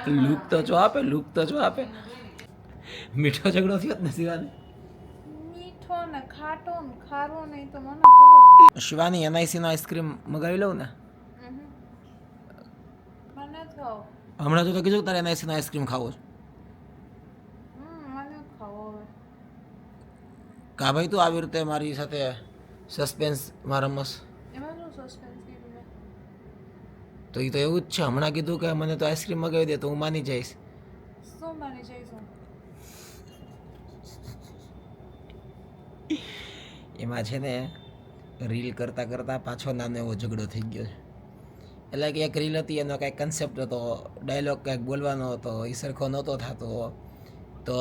Look તો જો આપે, લૂક તો જો આપે. મીઠો ઝઘડો થયો જ ને શિવાની? મીઠો ને ખાટો ને ખારો નહીં તો મને ખબર. શિવાની એનઆઈસી નો આઈસ્ક્રીમ મગાવી લઉં ને? મને ખાઓ. હમણાં તો કીધું તારે એનઆઈસી નો આઈસ્ક્રીમ ખાવો છે. મને ખાવો હવે. કા ભાઈ તું આવી રીતે મારી સાથે સસ્પેન્સમાં રમસ? એમાં શું સસ્પેન્સ કીધું મેં? તો એ તો એવું જ છે. હમણાં કીધું કે મને તો આઈસ્ક્રીમ મગાવી દે તો હું માની જઈશ. શું માની જઈશું? એમાં છે ને રીલ કરતાં કરતાં પાછો નાનો એવો ઝઘડો થઈ ગયો છે. એટલે કે એક રીલ હતી, એનો કાંઈક કન્સેપ્ટ હતો, ડાયલોગ કાંઈક બોલવાનો હતો, એ સરખો નહોતો થતો. તો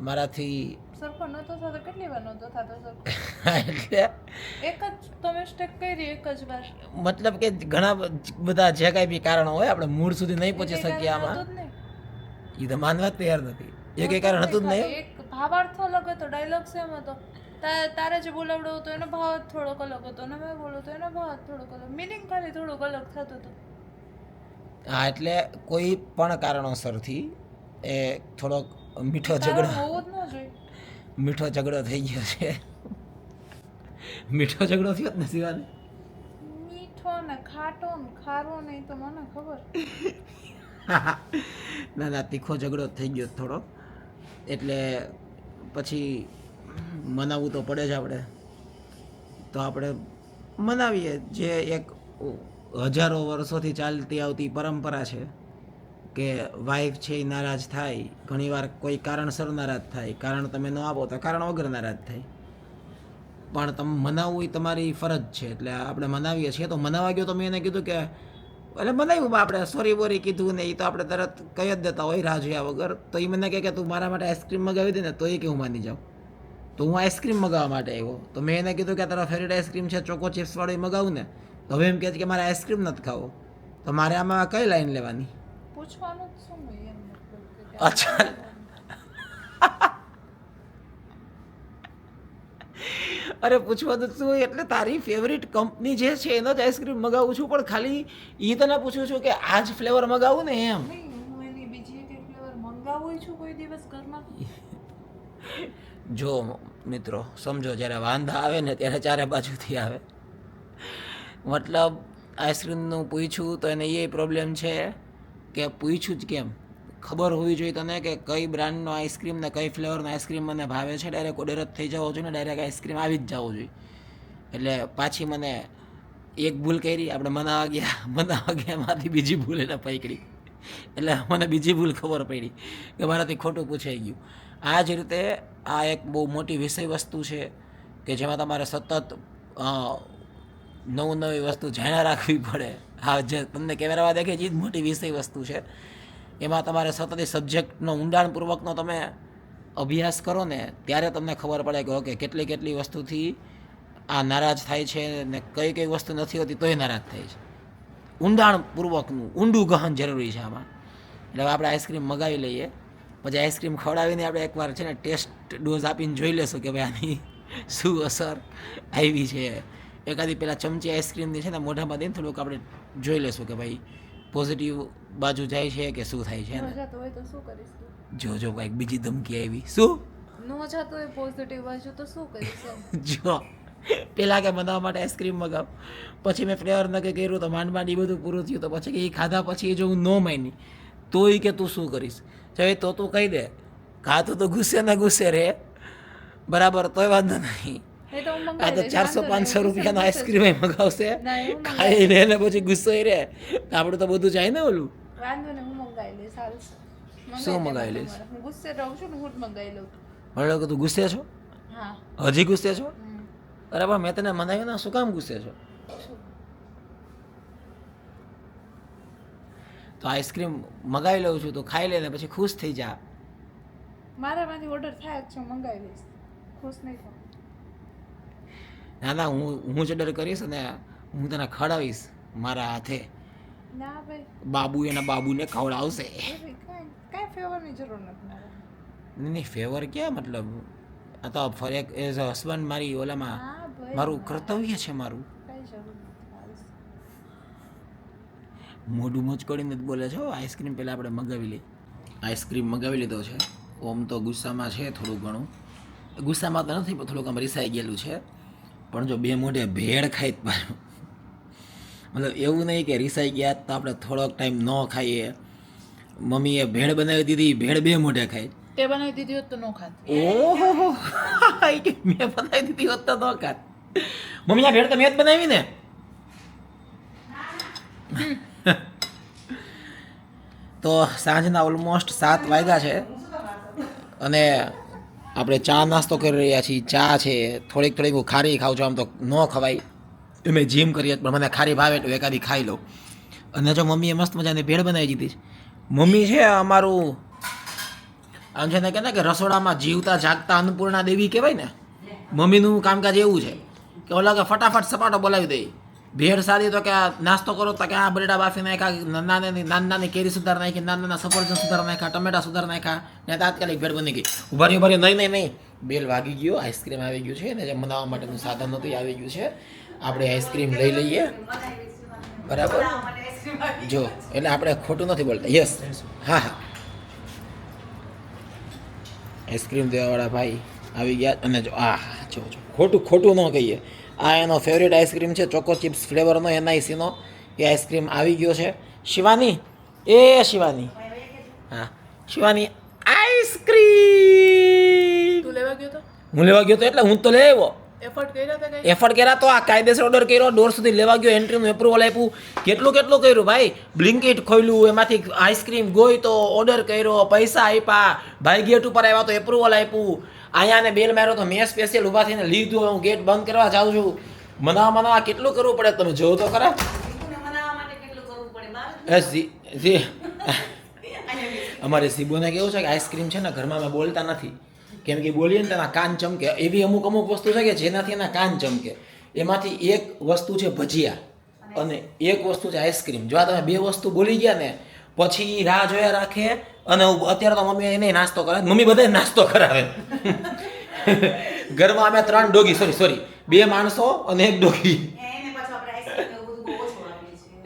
મારાથી સરખો નહોતો થતો. કેટલી વાર નહોતો થતો સરખો? એટલે એક જ તો મિસ્ટેક કરી, એક જ વાર. મતલબ કે ઘણા બધા જે કાંઈ બી કારણો હોય, આપણે મૂળ સુધી નહીં પહોંચી શકીએ આમાં. એ તો માનવા જ તૈયાર નથી. એ કંઈ કારણ હતું જ નહીં. એક ભાવાર્થ અલગ હતો, ડાયલોગ સેમ હતો. તારે જે બોલાવડો હતો એનો ભાવ થોડોક અલગ હતો, અને મેં બોલો તો એનો ભાવ થોડોક અલગ, મિનિંગ ખાલી થોડુંક અલગ થતું હતું. હા, એટલે કોઈ પણ કારણોસરથી એ થોડોક મીઠો ઝઘડો હોવું જ ન જોઈએ. મીઠો ઝઘડો થઈ ગયો છે. મીઠો ઝઘડો થયો જ ને શિવાની? મીઠો ને ખાટો ને ખારો નહીં તો મને ખબર. ના ના, તીખો ઝઘડો થઈ ગયો થોડો. એટલે પછી મનાવવું તો પડે જ આપણે. તો આપણે મનાવીએ. જે એક હજારો વર્ષોથી ચાલતી આવતી પરંપરા છે કે વાઈફ છે એ નારાજ થાય, ઘણીવાર કોઈ કારણસર નારાજ થાય. કારણ તમે ન આપો તો કારણ વગર નારાજ થાય. પણ તમે મનાવવું એ તમારી ફરજ છે. એટલે આપણે મનાવીએ છીએ. તો મનાવા ગયો તો મેં એને કીધું કે એટલે મનાવ્યું, આપણે સોરી બોરી કીધું ને એ તો આપણે તરત કહી જ દેતા હોય રાહ જોયા વગર. તો એ મને કહે કે તું મારા માટે આઈસ્ક્રીમ મગાવી દે ને, તો એ કે હું માની જાઉં. તો હું આઈસ્ક્રીમ મગાવવા માટે આવ્યો. તો મેં એને કીધું કે તારા ફેવરેટ આઈસ્ક્રીમ છે ચોકો ચિપ્સ વાળો, એ મગાવું ને. તો હવે એમ કહે છે કે મારે આઈસ્ક્રીમ નથી ખાવો. તો મારે આમાં કઈ લાઈન લેવાની? પૂછવાનું જ શું હોય એમ મતલબ કે અચ્છા, અરે પૂછવાનું શું હોય? એટલે તારી ફેવરિટ કંપની જે છે એનો જ આઈસ્ક્રીમ મગાવું છું, પણ ખાલી એ તને પૂછું છું કે આ જ ફ્લેવર મગાવું ને એમ. નહીં, હું એની બીજી એક ફ્લેવર મંગાવું છું કોઈ દિવસ ઘરમાં. જો મિત્રો સમજો, જ્યારે વાંધા આવે ને ત્યારે ચારે બાજુથી આવે. મતલબ આઈસ્ક્રીમનું પૂછ્યું તો એને એ પ્રોબ્લેમ છે કે પૂછ્યું જ કેમ? ખબર હોવી જોઈએ તને કે કઈ બ્રાન્ડનો આઈસ્ક્રીમ ને કઈ ફ્લેવરનો આઈસ્ક્રીમ મને ભાવે છે. ડાયરેક્ટ ઓર્ડર જ થઈ જવો જોઈએ ને, ડાયરેક્ટ આઈસ્ક્રીમ આવી જ જવો જોઈએ. એટલે પાછી મને એક ભૂલ કરી, આપણે મનાવા ગયા એમાંથી બીજી ભૂલ એને પકડી. એટલે મને બીજી ભૂલ ખબર પડી કે મારાથી ખોટું પૂછાઈ ગયું. આ જ રીતે આ એક બહુ મોટી વિષય વસ્તુ છે કે જેમાં તમારે સતત નવી વસ્તુ જાણ્યા રાખવી પડે. હા, જે તમને કેમેરામાં દેખે છે એ જ મોટી વિષય વસ્તુ છે. એમાં તમારે સતત એ સબ્જેક્ટનો ઊંડાણપૂર્વકનો તમે અભ્યાસ કરો ને ત્યારે તમને ખબર પડે કે ઓકે કેટલી વસ્તુથી આ નારાજ થાય છે ને કઈ વસ્તુ નથી હોતી તોય નારાજ થાય છે. ઊંડાણપૂર્વકનું ઊંડું ગહન જરૂરી છે આમાં. એટલે હવે આપણે આઈસ્ક્રીમ મગાવી લઈએ, પછી આઈસ્ક્રીમ ખવડાવીને આપણે એકવાર છે ને ટેસ્ટ ડોઝ આપીને જોઈ લેશું કે ભાઈ આની શું અસર આવી છે. એકાદી પેલા ચમચી આઈસ્ક્રીમની છે ને મોઢામાં દઈને થોડુંક આપણે જોઈ લેશું કે ભાઈ પોઝિટિવ બાજુ જાય છે કે શું થાય છે ન ને. જતો હોય તો શું કરીશ તું? જો કંઈક બીજી ધમકી આવી. શું? ન જતો હોય પોઝિટિવ બાજુ તો શું કરીશ એમ? જો પેલા કે બનાવવા માટે આઈસ્ક્રીમ મગાવ, પછી મેં ફ્લેવર નક્કી કર્યું તો માંડ એ બધું પૂરું થયું. તો પછી કે એ ખાધા પછી જો હું ન માની તો એ કે તું શું કરીશ? ચાહે તો તું કહી દે ખાતું તો ગુસ્સે ના ગુસ્સે રે, બરાબર, તોય વાંધો નહીં. એ તો હું આ મંગાવી તો લઈશ, 400-500 વાંધો નહીં, રૂપિયાનો ગુસ્સે આઈસ્ક્રીમ મગાવશે, ના, એવું મંગાવી ખાઈ લે ને પછી ગુસ્સો રે. આપણું તો બધું જાય ને ઓલું. વાંધો નહીં, હું મંગાવી લઈશ. સારું છે. શું દે મંગાવી મને લઈશ? તમારે. હું ગુસ્સે રહું છું ને, હું જ મંગાવી લઉં. મને કે તું ગુસ્સે છો? હા. હજી ગુસ્સે છો? હમ. અરે પણ મેં તને મનાવ્યું ને, શું કામ ગુસ્સે છો? શું? તો આઈસ્ક્રીમ મગાવી લઉં છું તો ખાઈ લે ને પછી ખુશ થઈ જા. મારામાંથી ઓર્ડર થાય જ છે, હું મંગાવી લઈશ. ખુશ નહીં થાઉં. ના હું જ ઓર્ડર કરીશ ને હું તને ખવડાવીશ મારા હાથે. ના ભાઈ, બાબુ એના બાબુને ખવડાવશે. કાંઈ કાંઈ ફેવરની જરૂર નથી મારે. નહીં ફેવર ક્યાં, મતલબ આ તો ફોર એક એઝ અ હસબન્ડ મારી ઓલામાં હા ભાઈ, મારું કર્તવ્ય છે મારું. કાંઈ જરૂર નથી. હાલશે. મોઢું મોજ કરીને જ બોલે છે. આઈસ્ક્રીમ પહેલાં આપણે મગાવી લઈએ. આઈસ્ક્રીમ મગાવી લીધો છે. ઓમ તો ગુસ્સામાં છે થોડું ઘણું. ગુસ્સામાં તો નથી પણ થોડુંક આમ રિસાઈ ગયેલું છે. પણ જો બે મોઢે ભેળ ખાઈ જ પાછું, મતલબ એવું નહીં કે રિસાઈ ગયા તો આપણે થોડોક ટાઈમ ન ખાઈએ. મમ્મીએ ભેળ બનાવી દીધી, ભેળ બે મોઢે ખાય. તે બનાવી દીધી હોત તો નો ખાત. ઓહો, કે મેં બનાવી દીધી હોત તો ન ખાત. મમ્મી આ ભેળ તો મેં જ બનાવી ને. તો સાંજના ઓલમોસ્ટ 7 વાગ્યા છે અને આપણે ચા નાસ્તો કરી રહ્યા છીએ. ચા છે, થોડીક હું ખારી ખાઉં છું, આમ તો ન ખવાય. અમે જીમ કરીએ પણ મને ખારી ભાવે એટલે એકાદી ખાઈ લઉં. અને જો મમ્મીએ મસ્ત મજાની ભેળ બનાવી દીધી છે. મમ્મી છે અમારું આમ છે ને કે રસોડામાં જીવતા જાગતા અન્નપૂર્ણા દેવી કહેવાય ને, મમ્મીનું કામકાજ એવું છે કે ઓલા કે ફટાફટ સપાટો બોલાવી દે. ભેળ સારી તો કે આ નાસ્તો કરો તો કે આ બટેટા બાફી નાખ્યા, નાની કેરી સુધાર નાખી, નાના સફરજન સુધાર નાખ્યા, ટમેટા સુધાર નાખ્યા ને તાત્કાલિક ભેળ બની ગઈ. ઉભારી નહીં, બેલ વાગી ગયો, આઈસ્ક્રીમ આવી ગયું છે ને જે બનાવવા માટેનું સાધન હતું એ આવી ગયું છે. આપણે આઈસ્ક્રીમ લઈ લઈએ, બરાબર? જો એટલે આપણે ખોટું નથી બોલતા. યસ, હા, આઈસ્ક્રીમ દેવાવાળા ભાઈ આવી ગયા. અને જો જો ખોટું ન કહીએ, આ એનો ફેવરેટ આઈસ્ક્રીમ છે, ચોકો ચિપ્સ ફ્લેવરનો NICનો એ આઈસ્ક્રીમ આવી ગયો છે. શિવાની, હા શિવાની, આઈસ્ક્રીમ તું લેવા ગયો તો? હું લેવા ગયો તો એટલે હું તો લઈ આવ્યો. એફર્ટ કર્યા હતા કઈ? એફર્ટ કર્યા તો આ કાયદેસર ઓર્ડર કર્યો, ડોર સુધી લેવા ગયો, એન્ટ્રીનું એપ્રુવલ આપ્યું, કેટલું કર્યું ભાઈ. બ્લિંકિટ ખોલ્યું, એમાંથી આઈસ્ક્રીમ ગોઈ તો ઓર્ડર કર્યો, પૈસા આપ્યા, ભાઈ ગેટ ઉપર આવ્યા તો એપ્રુવલ આપ્યું, અહીંયા ને બેલ માર્યો તો મેં સ્પેશિયલ ઊભા થઈને લીધું. હું ગેટ બંધ કરવા જાઉં છું. મનાવા કેટલું કરવું પડે તમે જોવો તો ખરા. અમારે સીબોને કેવું છે કે આઈસ્ક્રીમ છે ને ઘરમાં અમે બોલતા નથી, કેમ કે બોલીએ ને તેના કાન ચમકે. એવી અમુક વસ્તુ છે કે જેનાથી એના કાન ચમકે. એમાંથી એક વસ્તુ છે ભજીયા અને એક વસ્તુ છે આઈસ્ક્રીમ. જો આ તમે બે વસ્તુ બોલી ગયા ને પછી રાહ જોયા રાખે. અને અત્યારે તો મમ્મી એને નાસ્તો કરે, મમ્મી બધાય નાસ્તો કરાવે. ઘરમાં અમે 3 ડોગી, સોરી 2 માણસો અને 1 ડોગી,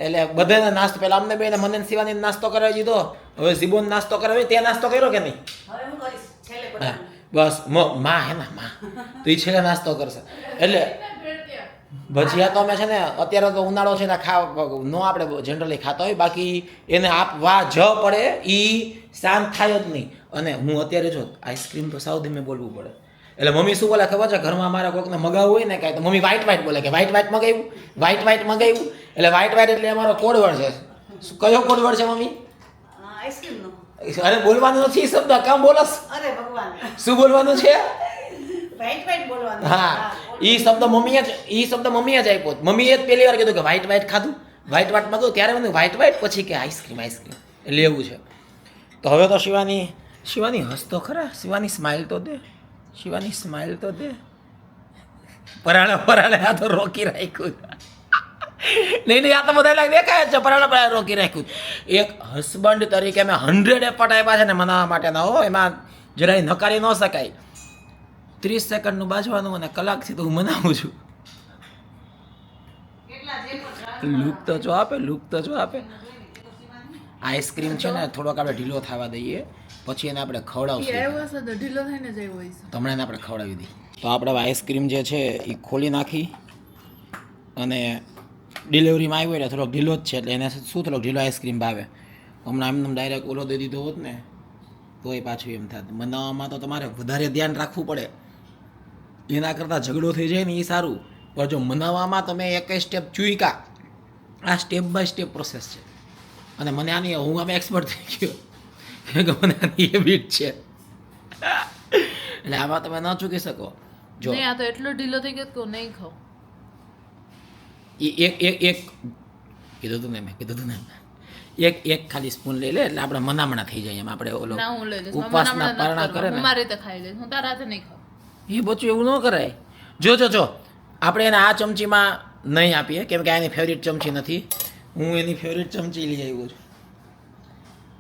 એટલે બધાને નાસ્તો પહેલા અમને બેને મને શિવાની નાસ્તો કરાવી દીધો. હવે ઝીબોન નાસ્તો કરાવી. તે નાસ્તો કર્યો કે નહીં? હા બસ માં હે ને માં તો એ છેલ્લે નાસ્તો કરશે. એટલે ભજીયા તો અમે છે ને અત્યારે તો ઉનાળો છે ને નો આપણે જનરલી ખાતા હોય, બાકી એને આપવા જ પડે, એ શાંત થાય જ નહીં. અને હું અત્યારે જો આઈસ્ક્રીમ તો સાવ ધીમે બોલવું પડે. એટલે મમ્મી શું બોલે ખબર છે, ઘરમાં અમારા કોઈકને મગાવવું હોય ને કાંઈ તો મમ્મી વ્હાઈટ બોલે કે વ્હાઈટ મગાવ્યું. એટલે વ્હાઈટ એટલે અમારો કોડવર્ડ છે. કયો કોડવર્ડ છે મમ્મી? આઈસ્ક્રીમનો. અરે બોલવાનું નથી શબ્દ, કામ બોલસ? અરે ભગવાન, શું બોલવાનું છે? વ્હાઈટ બોલવાનું. હા, ઈ શબ્દ મમ્મીએ જ આપ્યો. મમ્મીએ જ પહેલી વાર કીધું કે વ્હાઈટ ખાધું, વ્હાઈટ મગાવું. ત્યારે મને વ્હાઈટ પછી કે આઈસ્ક્રીમ એટલે એવું છે. તો હવે તો શિવાની હસતો ખરા. શિવાની સ્માઈલ તો દે. પરાણે આ તો રોકી રાખ્યું. નહીં આ તો બધા દેખાય જ છે. પરાણે રોકી રાખ્યું. એક હસબન્ડ તરીકે મેં 100 એફર્ટ આપ્યા છે ને મનાવવા માટેના. હો, એમાં જરાય નકારી ન શકાય. 30 સેકન્ડનું બાજવાનું અને કલાકથી તો હું મનાવું છું. લુક તો જો આપે. આઈસ્ક્રીમ છે ને થોડોક આપણે ઢીલો થવા દઈએ, પછી એને આપણે ખવડાવશું. ઢીલો થઈને જ આવ્યો હોય છે. તમને એને આપણે ખવડાવી દઈએ. તો આપણે આઈસ્ક્રીમ જે છે એ ખોલી નાખી અને ડિલિવરીમાં આવ્યો એટલે થોડોક ઢીલો જ છે, એટલે એને શું થોડોક ઢીલો આઈસ્ક્રીમ ભાવે. હમણાં એમને ડાયરેક્ટ ઓલો દઈ દીધો હોત ને તોય પાછું એમ થાત. બનાવવામાં તો તમારે વધારે ધ્યાન રાખવું પડે, એના કરતાં ઝઘડો થઈ જાય ને એ સારું. પણ જો બનાવવામાં તમે એક સ્ટેપ ચૂક્યા, આ સ્ટેપ બાય સ્ટેપ પ્રોસેસ છે. અને મને હું આમે એક્સપર્ટ થઈ ગયો કે મને આની હેબિટ છે. એટલે આમાં તમે ન ચૂકી શકો. જો નહીં, આ તો એટલો ઢીલો થઈ ગયો કે નહીં ખાવ. એક કીધું તું ને એક ખાલી સ્પૂન લઈ લે એટલે આપણે મનામણા થઈ જાય. એમ આપણે ઓલો ના, હું લઈ લઈશ. ઉપવાસના પારણા કરે હું ને મારી રીતે ખાઈ લઈશ. હું તારા હાથે નહીં ખાવ. એ બચ્ચું એવું ન કરાય. જો આપણે એને આ ચમચીમાં નહીં આપીએ, કેમ કે આ એની ફેવરિટ ચમચી નથી. હું એની ફેવરિટ ચમચી લઈ આવ્યો છું.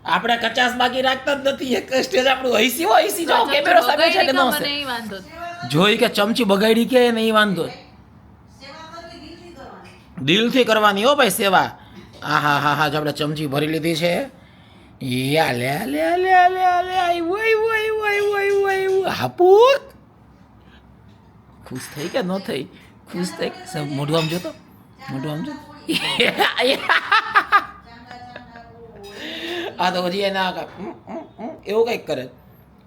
આપણે 50 બાકી રાખતા જ નથી. એક સ્ટેજ આપણું હૈસી જો કેમેરો સામે છે કે ન મને છે. નહીં વાંધો. જોઈ કે ચમચી બગાડી કે નહીં વાંધો. દિલથી કરવાની હો ભાઈ સેવા. હા હા હા જો આપણે ચમચી ભરી લીધી છે યા લે લે લે લે લે આઈ વઈ વઈ વઈ વઈ વઈ હાપુત ખુશ થઈ કે ન થઈ ખુશ થઈ મોઢું આમ જોતો મોઢું આમ જો આ તો હજી એના એવું કંઈક કરે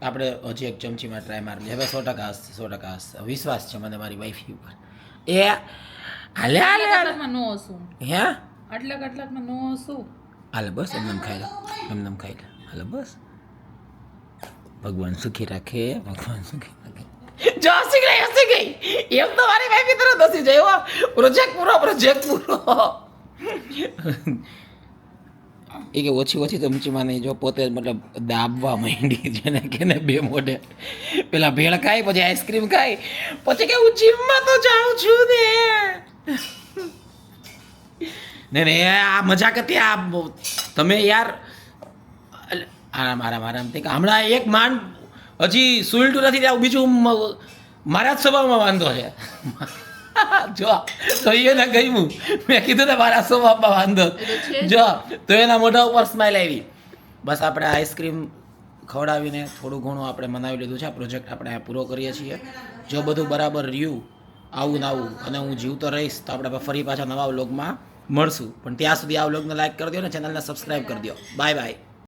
આપણે હજી એક ચમચીમાં ટ્રાય મારી હવે 100% હશે 100% હશે વિશ્વાસ છે મને મારી વાઈફ ઉપર એ હાલે હાલે હાલે કલાકમાં નો હસું હે આટલા કલાકમાં નો હસું હાલે બસ એમને ખાઈ લો એમને ખાઈ લો હાલે બસ ભગવાન સુખી રાખે ભગવાન સુખી રાખે જો હસી ગઈ એમ તો મારી વાઈફ તરત હસી જાય હો પ્રોજેક્ટ પૂરો એ કે ઓછી ચમચીમાં નહીં જો પોતે મતલબ દાબવા માંડી જેને કે ને બે મોઢે પેલા ભેળ ખાય પછી આઈસ્ક્રીમ ખાય પછી કે હું જીમમાં તો જાઉં છું ને આ મજાક હતી આ તમે યાર આરામ તે હમણાં એક માંડ હજી સુલટું નથી ત્યાં બીજું મારા જ સ્વભાવમાં વાંધો છે જો તો એને કહ્યું મેં કીધું ને મારા સ્વભાવમાં વાંધો જો તો એના મોઢા ઉપર સ્માઈલ આવી બસ આપણે આઈસ્ક્રીમ ખવડાવીને થોડું ઘણું આપણે મનાવી લીધું છે આ પ્રોજેક્ટ આપણે પૂરો કરીએ છીએ જો બધું બરાબર રહ્યું આવું ને આવું અને હું જીવતો રહીશ તો આપણે ફરી પાછા નવા વ્લોગમાં મળશું પણ ત્યાં સુધી આ વ્લોગને લાઈક કરી દો ને ચેનલને સબસ્ક્રાઈબ કરી દો બાય બાય